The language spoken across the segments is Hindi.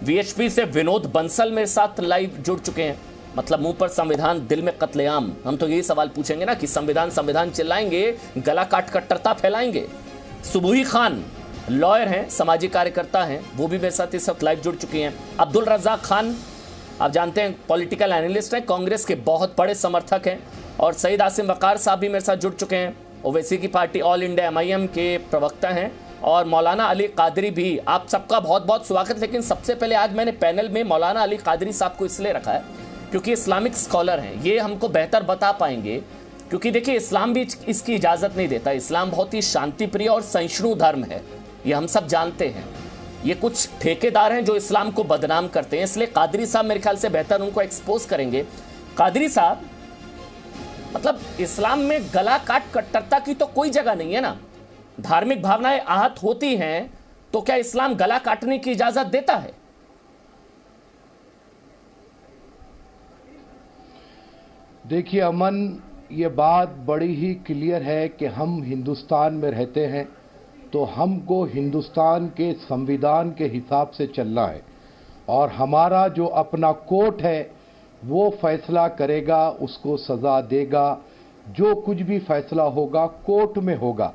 वीएचपी से विनोद बंसल मेरे साथ लाइव जुड़ चुके हैं। मतलब मुंह पर संविधान, दिल में कत्लेआम। हम तो यही सवाल पूछेंगे ना कि संविधान संविधान चिल्लाएंगे, गला काट कट्टरता फैलाएंगे। सुबुही खान लॉयर हैं, सामाजिक कार्यकर्ता हैं, वो भी मेरे साथ इस वक्त लाइव जुड़ चुकी हैं। अब्दुल रज़ाक खान आप जानते हैं पॉलिटिकल एनालिस्ट हैं, कांग्रेस के बहुत बड़े समर्थक हैं। और सईद आसिम वकार साहब भी मेरे साथ जुड़ चुके हैं, ओवैसी की पार्टी ऑल इंडिया एमआईएम के प्रवक्ता हैं। और मौलाना अली कादरी भी, आप सबका बहुत बहुत स्वागत। लेकिन सबसे पहले आज मैंने पैनल में मौलाना अली कादरी साहब को इसलिए रखा है क्योंकि इस्लामिक स्कॉलर हैं, ये हमको बेहतर बता पाएंगे। क्योंकि देखिए इस्लाम भी इसकी इजाज़त नहीं देता। इस्लाम बहुत ही शांति प्रिय और सहिष्णु धर्म है, ये हम सब जानते हैं। ये कुछ ठेकेदार हैं जो इस्लाम को बदनाम करते हैं, इसलिए कादरी साहब मेरे ख्याल से बेहतर उनको एक्सपोज करेंगे। कादरी साहब, मतलब इस्लाम में गला काट कट्टरता की तो कोई जगह नहीं है ना। धार्मिक भावनाएं आहत होती हैं तो क्या इस्लाम गला काटने की इजाजत देता है? देखिए अमन, ये बात बड़ी ही क्लियर है कि हम हिंदुस्तान में रहते हैं तो हमको हिंदुस्तान के संविधान के हिसाब से चलना है। और हमारा जो अपना कोर्ट है वो फैसला करेगा, उसको सज़ा देगा। जो कुछ भी फैसला होगा कोर्ट में होगा।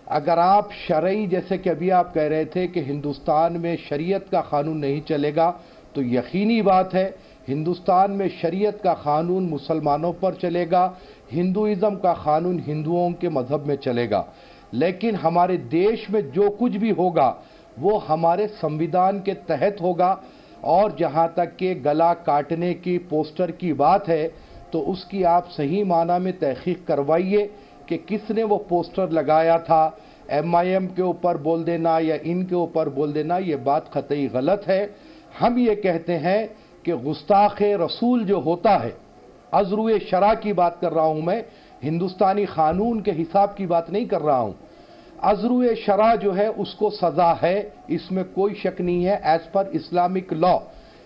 अगर आप शरई, जैसे कि अभी आप कह रहे थे कि हिंदुस्तान में शरीयत का कानून नहीं चलेगा, तो यकीनी बात है हिंदुस्तान में शरीयत का कानून मुसलमानों पर चलेगा, हिंदुइज़्म का कानून हिंदुओं के मज़हब में चलेगा। लेकिन हमारे देश में जो कुछ भी होगा वो हमारे संविधान के तहत होगा। और जहाँ तक के गला काटने की पोस्टर की बात है तो उसकी आप सही माना में तहकीक करवाइए कि किसने वो पोस्टर लगाया था। एमआईएम के ऊपर बोल देना या इनके ऊपर बोल देना, ये बात कतई गलत है। हम ये कहते हैं कि गुस्ताख रसूल जो होता है, अज़रुए शरा की बात कर रहा हूँ मैं, हिंदुस्तानी कानून के हिसाब की बात नहीं कर रहा हूँ। अज़रुए शरा जो है उसको सज़ा है, इसमें कोई शक नहीं है, एज पर इस्लामिक लॉ।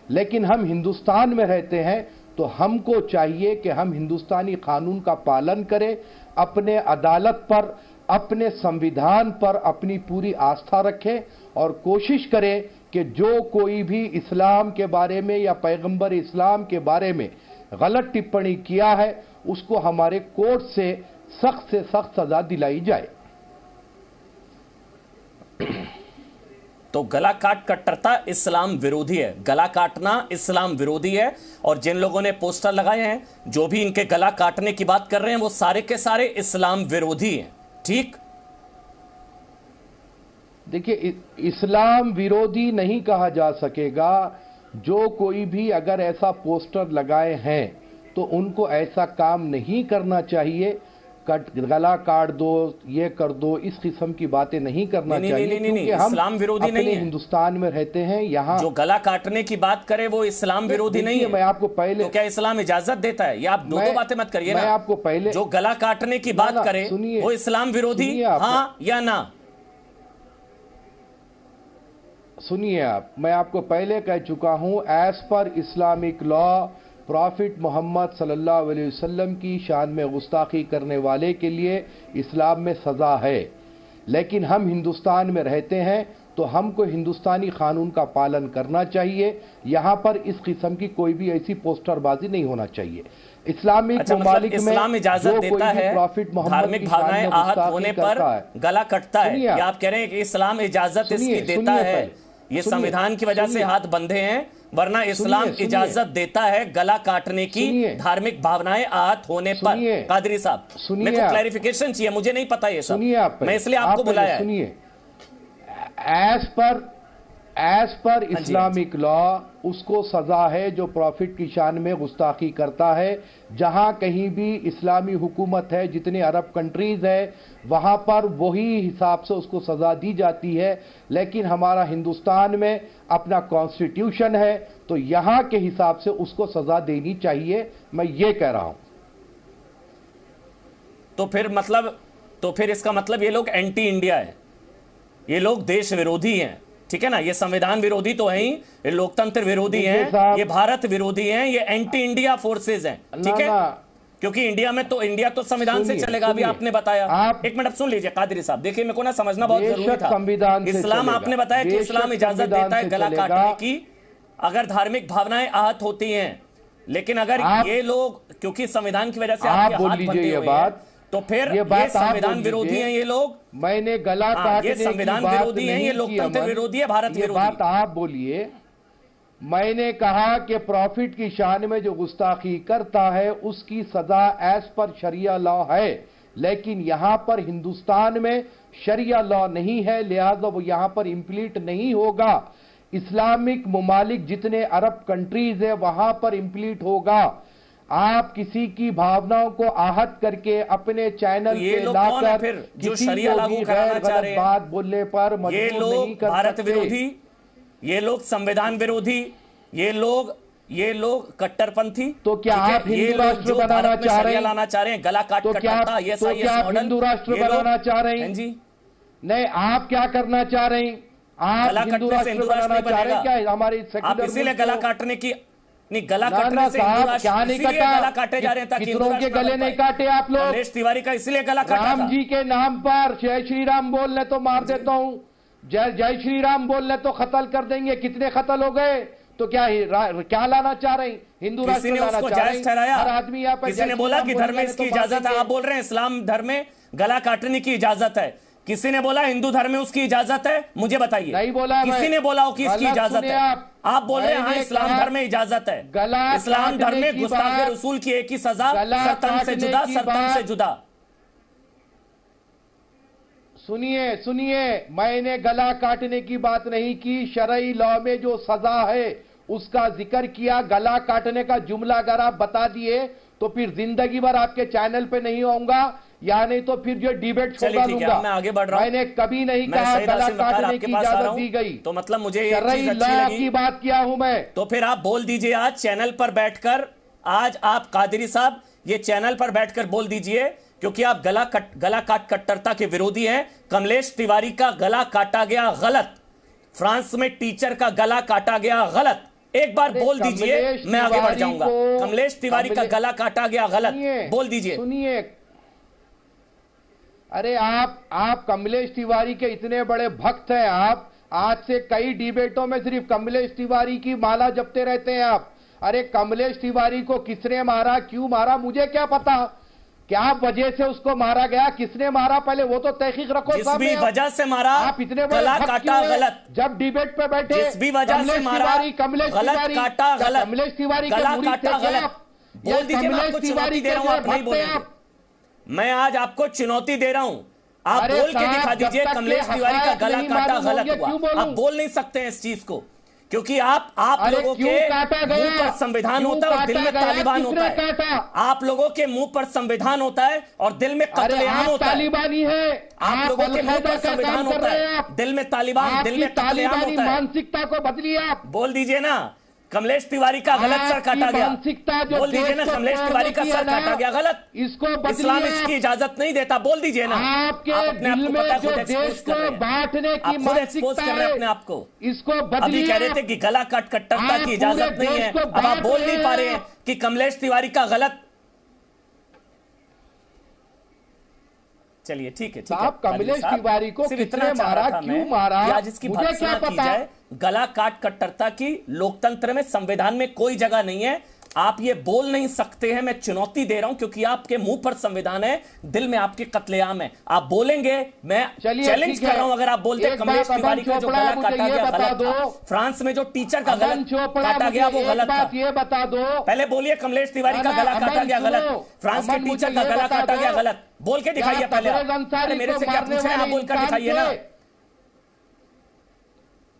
लेकिन हम हिंदुस्तान में रहते हैं तो हमको चाहिए कि हम हिंदुस्तानी कानून का पालन करें, अपने अदालत पर, अपने संविधान पर अपनी पूरी आस्था रखें और कोशिश करें कि जो कोई भी इस्लाम के बारे में या पैगंबर इस्लाम के बारे में गलत टिप्पणी किया है उसको हमारे कोर्ट से सख्त सजा दिलाई जाए। तो गला काट कट्टरता इस्लाम विरोधी है, गला काटना इस्लाम विरोधी है। और जिन लोगों ने पोस्टर लगाए हैं, जो भी इनके गला काटने की बात कर रहे हैं, वो सारे के सारे इस्लाम विरोधी हैं। ठीक, देखिए इस्लाम विरोधी नहीं कहा जा सकेगा। जो कोई भी अगर ऐसा पोस्टर लगाए हैं तो उनको ऐसा काम नहीं करना चाहिए। गला काट दो, ये कर दो, इस किस्म की बातें नहीं करना चाहिए। क्योंकि हम इस्लाम विरोधी नहीं है। हिंदुस्तान में रहते हैं, यहाँ जो गला काटने की बात करे वो इस्लाम विरोधी नहीं है। मैं आपको पहले, तो क्या इस्लाम इजाजत देता है? ये आप दो बातें मत करिए ना। मैं आपको पहले, जो गला काटने की बात करे वो इस्लाम विरोधी, हाँ या ना? सुनिए आप, मैं आपको पहले कह चुका हूं, as per Islamic law profit Mohammad सल्लल्लाहु अलैहि वसल्लम की शान में गुस्ताखी करने वाले के लिए इस्लाम में सज़ा है। लेकिन हम हिंदुस्तान में रहते हैं तो हमको हिंदुस्तानी कानून का पालन करना चाहिए। यहाँ पर इस किस्म की कोई भी ऐसी पोस्टरबाजी नहीं होना चाहिए। इस्लामिक ममालिक में इस्लाम इजाजत देता है, प्रॉफिट मोहम्मद धार्मिक भावनाएं आहत होने पर गला कटता है। या आप कह रहे हैं कि इस्लाम इजाजत इसकी देता है, ये संविधान की वजह से हाथ बंधे हैं, वरना इस्लाम इजाजत देता है गला काटने की धार्मिक भावनाएं आहत होने पर। कादरी साहब, मेरे को क्लैरिफिकेशन चाहिए, मुझे नहीं पता ये सब, मैं इसलिए आपको बुलाया है। सुनिए, एज पर इस्लामिक लॉ उसको सजा है जो प्रॉफिट की शान में गुस्ताखी करता है। जहां कहीं भी इस्लामी हुकूमत है, जितने अरब कंट्रीज है, वहां पर वही हिसाब से उसको सजा दी जाती है। लेकिन हमारा हिंदुस्तान में अपना कॉन्स्टिट्यूशन है तो यहां के हिसाब से उसको सजा देनी चाहिए, मैं ये कह रहा हूं। तो फिर इसका मतलब ये लोग एंटी इंडिया है, ये लोग देश विरोधी हैं, ठीक है ना? ये संविधान विरोधी तो है ही, ये लोकतंत्र विरोधी हैं, ये भारत विरोधी हैं, ये एंटी इंडिया फोर्सेज हैं, ठीक है? क्योंकि इंडिया तो संविधान से चलेगा। अभी आपने बताया, एक मिनट सुन लीजिए कादरी साहब, देखिए मेरे को ना समझना बहुत जरूरी था। इस्लाम आपने बताया कि इस्लाम इजाजत देता है गला काटने की अगर धार्मिक भावनाएं आहत होती हैं, लेकिन अगर ये लोग क्योंकि संविधान की वजह से आप आपके बोल हाथ लीजिए बंधे ये हुए बात, हैं, तो फिर ये संविधान विरोधी हैं ये लोग। मैंने गला काटने ये संविधान की बात विरोधी हैं, ये नहीं की लोकतंत्र अमन, विरोधी है, भारत ये विरोधी। बात आप बोलिए। मैंने कहा कि प्रॉफिट की शान में जो गुस्ताखी करता है उसकी सजा एज पर शरिया लॉ है, लेकिन यहां पर हिंदुस्तान में शरिया लॉ नहीं है, लिहाजा वो यहां पर इंप्लीट नहीं होगा। इस्लामिक ममालिक जितने अरब कंट्रीज है वहां पर इंप्लीट होगा। आप किसी की भावनाओं को आहत करके अपने चैनल तो ये पे लोग कौन है लाकर फिर जो किसी शरिया को लागू भी कराना गैर चाह गलत रहे बात हैं? बोलने पर ये मजबूर लोग नहीं कर भारत सकते। विरोधी, ये लोग संविधान विरोधी, ये लोग कट्टरपंथी। तो क्या आप हिंदू राष्ट्र बनाना चाह रहे हैं? लाना चाह रहे हैं, गला काट तो क्या आप हिंदू राष्ट्र बनाना चाह रहे हैं? जी नहीं, आप क्या करना चाह रहे हैं? आप हिंदू राष्ट्र बनाना चाह रहे हैं क्या? हमारी आप इसीलिए गला काटने की नहीं, गला ना काटने से साहब, हिंदू क्या नहीं इसीलिए काटा? गला काटे जा रहे हैं ताकि कितनों के गले नहीं काटे आप लोग? कमलेश तिवारी का इसीलिए गला काटा राम था। जी के नाम पर जय श्री राम बोल ले तो मार देता हूं, जय श्री राम बोल ले तो कत्ल कर देंगे। कितने कत्ल हो गए? तो क्या लाना चाह रहे हैं? हिंदू राष्ट्र लाना चाह रहे हैं? हर आदमी यहाँ पर किसी ने बोला कि धर्म में इसकी इजाजत है, आप बोल रहे हैं इस्लाम धर्म में गला काटने की इजाजत है। किसी ने बोला हिंदू धर्म में उसकी इजाजत है? मुझे बताइए। नहीं बोला। किसी ने बोला हो कि इसकी इजाजत है? आप बोल रहे हैं हाँ इस्लाम धर्म में इजाजत है। इस्लाम धर्म में गुस्ताखे रसूल की एक ही सजा, सरतन से जुदा, सरतन से जुदा। सुनिए, मैंने गला काटने की बात नहीं की। शरई लॉ में जो सजा है उसका जिक्र किया। गला काटने का जुमला अगर आप बता दिए तो फिर जिंदगी भर आपके चैनल पे नहीं आऊंगा, या नहीं तो फिर जो डिबेट छोड़ा दूंगा। मैं आगे बढ़ रहा हूं। मैंने कभी नहीं कहा गला काटने की इजाजत दी गई। तो मतलब मुझे शरई लॉ की बात किया हूं मैं। तो फिर आप बोल दीजिए आज चैनल पर बैठकर, आज आप कादरी साहब ये चैनल पर बैठकर बोल दीजिए, क्योंकि आप गला काट कट्टरता के विरोधी हैं। कमलेश तिवारी का गला काटा गया गलत, फ्रांस में टीचर का गला काटा गया गलत। एक बार बोल दीजिए, मैं आगे बढ़ जाऊंगा। कमलेश तिवारी का गला काटा गया गलत, बोल दीजिए। सुनिए, अरे आप कमलेश तिवारी के इतने बड़े भक्त हैं। आप आज से कई डिबेटों में सिर्फ कमलेश तिवारी की माला जपते रहते हैं आप। अरे कमलेश तिवारी को किसने मारा, क्यों मारा, मुझे क्या पता? क्या वजह से उसको मारा गया, किसने मारा, पहले वो तो तहकीक रखो। जिस भी वजह से मारा, आप इतने बड़े गला काटा गलत। जब डिबेट पे बैठे, जिस भी वजह से मारा, गलत काटा गलत, कमलेश तिवारी गला काटा गलत। बोल दीजिए, मैं आपको चुनौती दे रहा हूं, आप नहीं बोलेंगे। मैं आज आपको चुनौती दे रहा हूं, आप बोल के दिखा दीजिए कमलेश तिवारी का गला काटा गलत हुआ। आप बोल नहीं सकते हैं इस चीज को, क्योंकि आप लोगों के मुंह पर संविधान होता है और दिल में तालिबान होता है। आप लोगों के मुंह पर संविधान होता है और दिल में कत्लेआम होता है। तालिबानी है। आप लोगों के मुंह पर संविधान होता है, दिल में तालिबान, दिल में कत्लेआम होता है। मानसिकता को बदलिए आप। बोल दीजिए ना, कमलेश तिवारी का गलत सर काटा गया। बोल दीजिए ना, कमलेश तिवारी का सर काटा गया गलत। इसको इस्लाम इसकी इजाजत नहीं देता। बोल दीजिए ना। आपके दिल में जो देश को बांटने की मानसिकता है, अपने आप को इसको अभी बदलिए। कह रहे थे कि गला कट्टरता की इजाजत नहीं है, अब आप बोल नहीं पा रहे हैं कि कमलेश तिवारी का गलत। चलिए ठीक है, आप कमलेश तिवारी को किसने मारा, क्यों मारा, आज इसकी मुझे क्या पता। गला काट कट्टरता की लोकतंत्र में, संविधान में कोई जगह नहीं है। आप ये बोल नहीं सकते हैं। मैं चुनौती दे रहा हूं क्योंकि आपके मुंह पर संविधान है, दिल में आपके कत्लेआम है। आप बोलेंगे, मैं चैलेंज कर रहा हूं। अगर आप बोलते कमलेश तिवारी का जो गला काटा गया गलत था, फ्रांस में जो टीचर का गला काटा गया वो गलत था, ये बता दो। पहले बोलिए कमलेश तिवारी का गला काटा गया गलत, फ्रांस के टीचर का गला काटा गया गलत। बोल के दिखाइए पहले। अरे मेरे से क्या पूछ रहे हैं, आप बोलकर दिखाइए ना।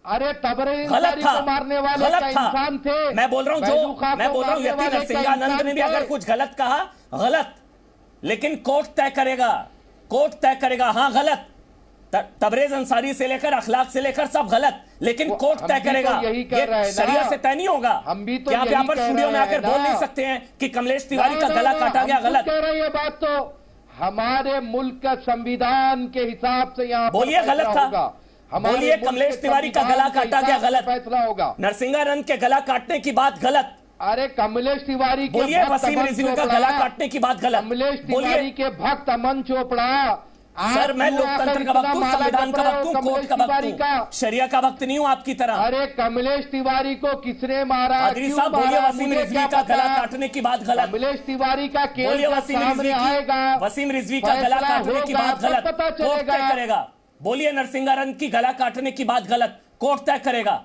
अरे तबरेज़ गलत था, को मारने वाले गलत क्या था। इंसान थे? मैं बोल रहा हूं मैं बोल रहा हूं यति नरसिंहानंद ने भी अगर कुछ गलत कहा गलत, लेकिन कोर्ट तय करेगा, कोर्ट तय करेगा। हाँ गलत, तबरेज अंसारी से लेकर अखलाक से लेकर सब गलत, लेकिन कोर्ट तय करेगा। ये शरीयत से तय नहीं होगा। हम भी तो आप यहाँ पर स्टूडियो में आकर बोल नहीं सकते हैं कि कमलेश तिवारी का गला काटा गया गलत। कह रहे हैं बात तो हमारे मुल्क का संविधान के हिसाब से यहाँ बोलिए गलत था। बोलिए कमलेश तिवारी का गला काटा गया गलत, फैसला होगा। नरसिंहानंद के गला काटने की बात गलत। अरे कमलेश तिवारी के बोलिए वसीम रिजवी का गला काटने की बात गलत। कमलेश तिवारी के भक्त अमन चोपड़ा सर मैं लोकतंत्र का वक्त हूँ, संविधान का वक्त हूँ, कोर्ट का वक्त हूँ, शरिया का वक्त नहीं हूँ आपकी तरह। अरे कमलेश तिवारी को किसने मारा? कादरी साहब बोलिए, वसीम रिजवी का गला काटने की बात गलत। कमलेश तिवारी का केस बोलिए, वसीम रिजवी का गला काटने की बात गलत, कोर्ट तय करेगा। बोलिए, नरसिंहारन की गला काटने की बात गलत, कोर्ट तय करेगा।